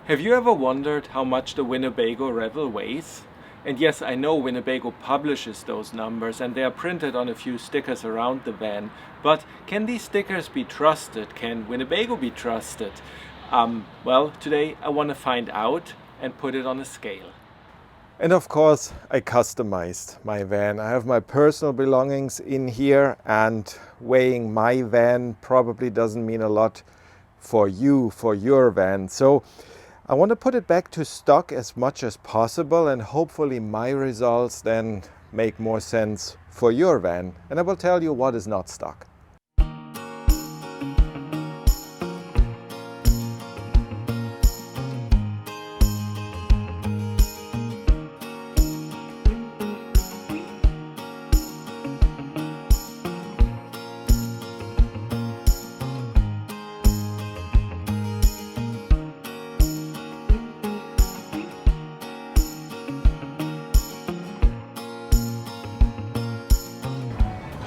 Have you ever wondered how much the Winnebago Revel weighs? And yes, I know Winnebago publishes those numbers and they are printed on a few stickers around the van, but can these stickers be trusted? Can Winnebago be trusted? Well, today I want to find out and put it on a scale. And of course, I customized my van. I have my personal belongings in here, and weighing my van probably doesn't mean a lot for you, for your van. So I want to put it back to stock as much as possible, and hopefully my results then make more sense for your van. And I will tell you what is not stock.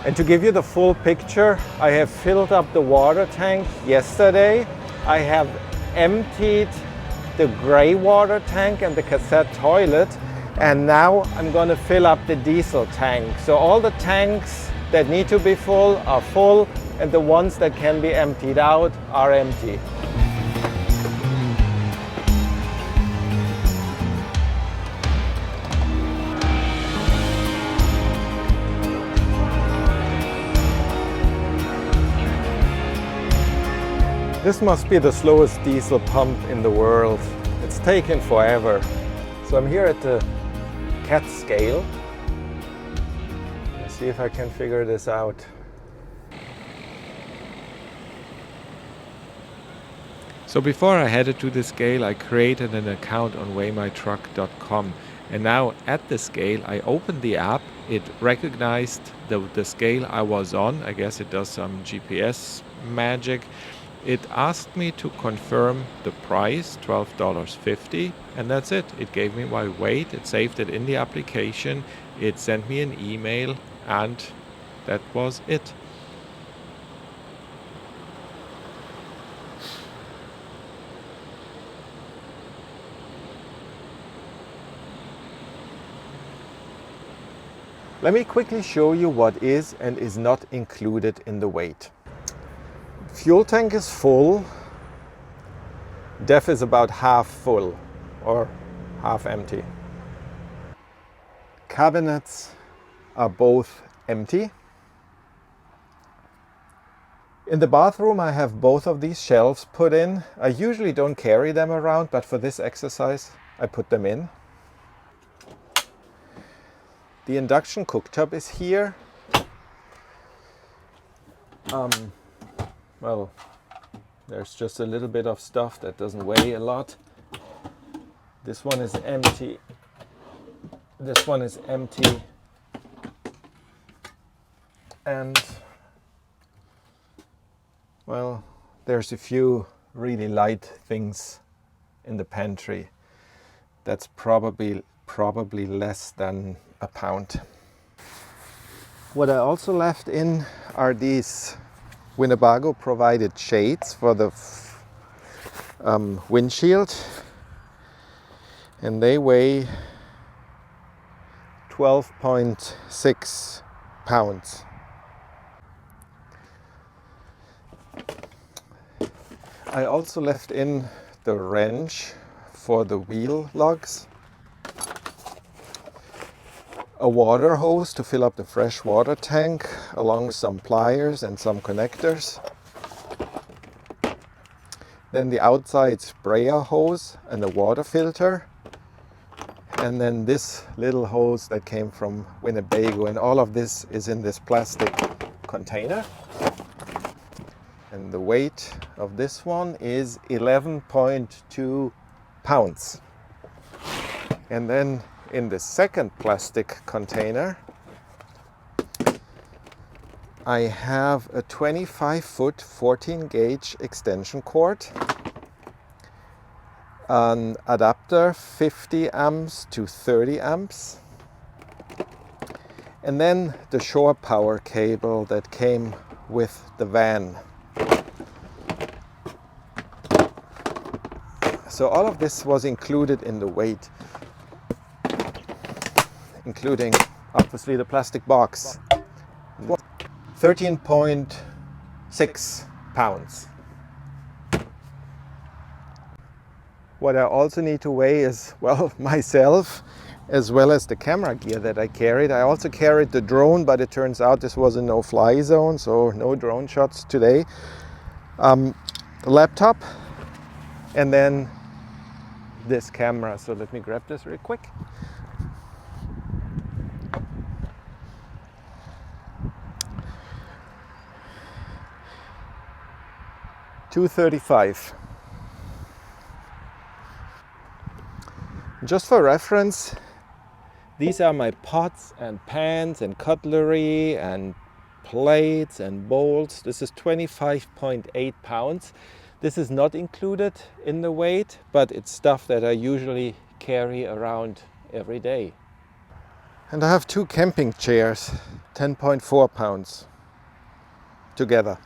And to give you the full picture, I have filled up the water tank yesterday. I have emptied the gray water tank and the cassette toilet. And now I'm going to fill up the diesel tank. So all the tanks that need to be full are full, and the ones that can be emptied out are empty. This must be the slowest diesel pump in the world. It's taken forever. So I'm here at the CAT scale. Let's see if I can figure this out. So before I headed to the scale, I created an account on weightmytruck.com. And now at the scale, I opened the app. It recognized the scale I was on. I guess it does some GPS magic. It asked me to confirm the price, $12.50, and that's it. It gave me my weight, it saved it in the application, it sent me an email, and that was it. Let me quickly show you what is and is not included in the weight. Fuel tank is full. DEF is about half full or half empty. Cabinets are both empty. In the bathroom I have both of these shelves put in. I usually don't carry them around, but for this exercise I put them in. The induction cooktop is here. Well, there's just a little bit of stuff that doesn't weigh a lot. This one is empty. This one is empty. And, well, there's a few really light things in the pantry. That's probably less than a pound. What I also left in are these Winnebago provided shades for the windshield, and they weigh 12.6 pounds. I also left in the wrench for the wheel lugs, a water hose to fill up the fresh water tank, along with some pliers and some connectors. Then the outside sprayer hose and the water filter. And then this little hose that came from Winnebago, and all of this is in this plastic container. And the weight of this one is 11.2 pounds. And then in the second plastic container, I have a 25-foot 14-gauge extension cord, an adapter 50 amps to 30 amps, and then the shore power cable that came with the van. So all of this was included in the weight, including obviously the plastic box. 13.6 pounds. What I also need to weigh is, well, myself, as well as the camera gear that I carried. I also carried the drone, but it turns out this was a no-fly zone, so no drone shots today. The laptop, and then this camera. So let me grab this real quick. $235. Just for reference, these are my pots and pans and cutlery and plates and bowls. This is 25.8 pounds. This is not included in the weight, but it's stuff that I usually carry around every day. And I have 2 camping chairs, 10.4 pounds together.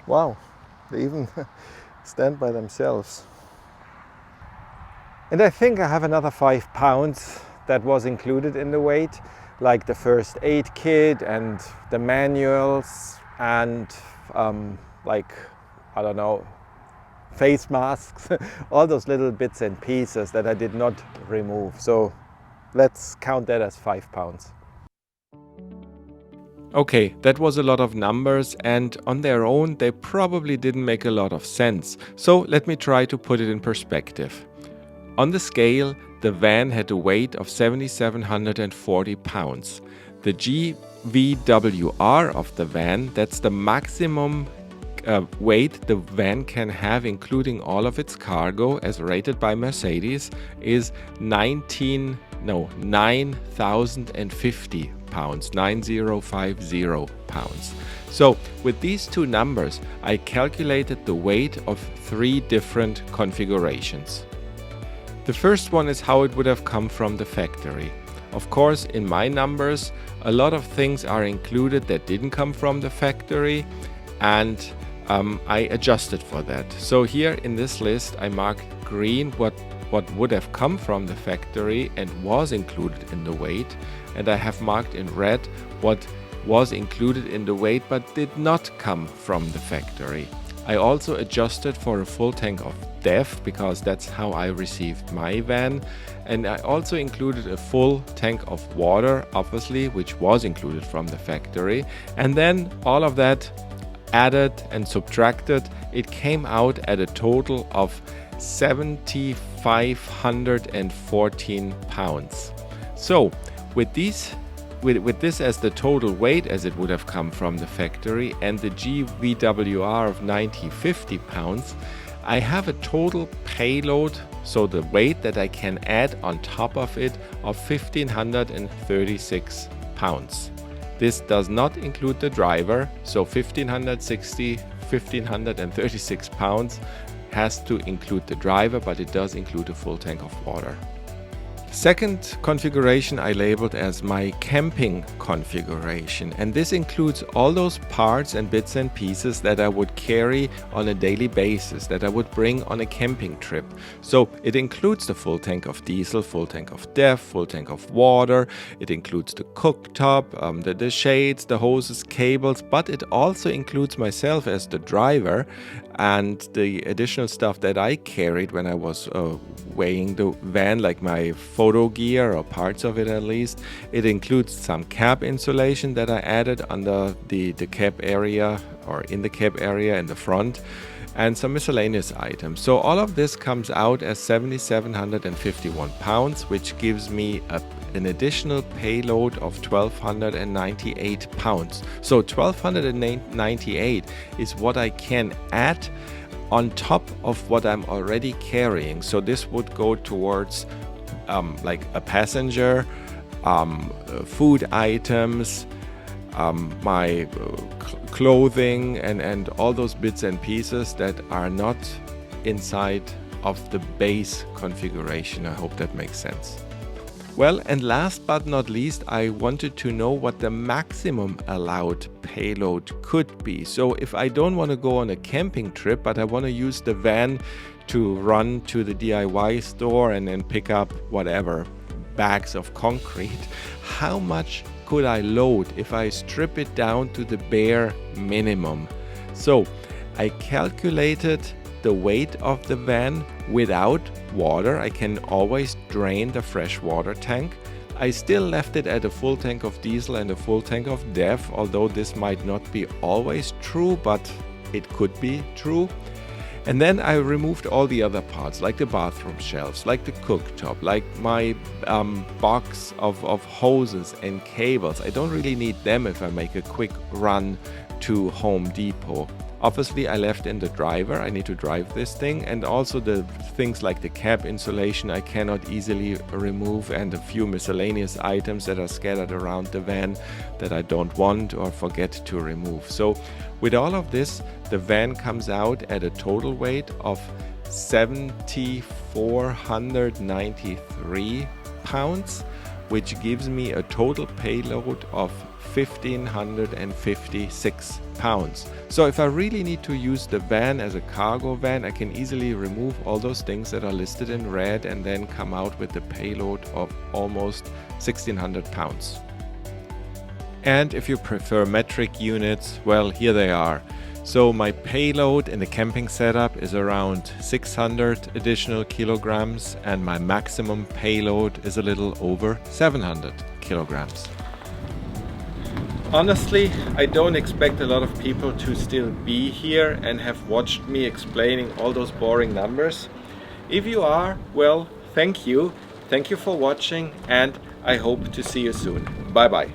Wow, they even stand by themselves. And I think I have another 5 pounds that was included in the weight, like the first aid kit and the manuals and like, I don't know, face masks, all those little bits and pieces that I did not remove. So let's count that as 5 pounds. Okay, that was a lot of numbers, and on their own they probably didn't make a lot of sense. So let me try to put it in perspective. On the scale, the van had a weight of 7,740 pounds. The GVWR of the van, that's the maximum weight the van can have, including all of its cargo, as rated by Mercedes, is 9,050 pounds, 9,050 pounds. So with these two numbers, I calculated the weight of 3 different configurations. The first one is how it would have come from the factory. Of course, in my numbers, a lot of things are included that didn't come from the factory, and I adjusted for that. So here in this list, I marked green what would have come from the factory and was included in the weight, and I have marked in red what was included in the weight but did not come from the factory. I also adjusted for a full tank of DEF because that's how I received my van, and I also included a full tank of water, obviously, which was included from the factory, and then all of that added and subtracted, it came out at a total of 7,514 pounds. So with this as the total weight as it would have come from the factory and the GVWR of 9,050 pounds, I have a total payload, so the weight that I can add on top of it, of 1,536 pounds. This does not include the driver, so 1,536 pounds has to include the driver, but it does include a full tank of water. Second configuration I labeled as my camping configuration, and this includes all those parts and bits and pieces that I would carry on a daily basis, that I would bring on a camping trip. So it includes the full tank of diesel, full tank of DEF, full tank of water, it includes the cooktop, the shades, the hoses, cables, but it also includes myself as the driver and the additional stuff that I carried when I was weighing the van, like my photo gear or parts of it at least. It includes some cab insulation that I added under the cab area or in the cab area in the front, and some miscellaneous items. So all of this comes out as 7,751 pounds, which gives me an additional payload of 1,298 pounds. So 1,298 is what I can add on top of what I'm already carrying. So this would go towards like a passenger, food items, my clothing, and all those bits and pieces that are not inside of the base configuration. I hope that makes sense. Well, and last but not least, I wanted to know what the maximum allowed payload could be. So if I don't want to go on a camping trip, but I want to use the van to run to the DIY store and then pick up whatever bags of concrete, how much could I load if I strip it down to the bare minimum? So I calculated the weight of the van without water. I can always drain the fresh water tank. I still left it at a full tank of diesel and a full tank of DEF, although this might not be always true, but it could be true. And then I removed all the other parts, like the bathroom shelves, like the cooktop, like my box of hoses and cables. I don't really need them if I make a quick run to Home Depot. Obviously, I left in the driver. I need to drive this thing, and also the things like the cab insulation I cannot easily remove, and a few miscellaneous items that are scattered around the van that I don't want or forget to remove. So with all of this, the van comes out at a total weight of 7,493 pounds, which gives me a total payload of 1,556 pounds. So if I really need to use the van as a cargo van, I can easily remove all those things that are listed in red and then come out with the payload of almost 1,600 pounds. And if you prefer metric units, well, here they are. So my payload in the camping setup is around 600 additional kilograms, and my maximum payload is a little over 700 kilograms. Honestly, I don't expect a lot of people to still be here and have watched me explaining all those boring numbers. If you are, well, thank you. Thank you for watching, and I hope to see you soon. Bye bye.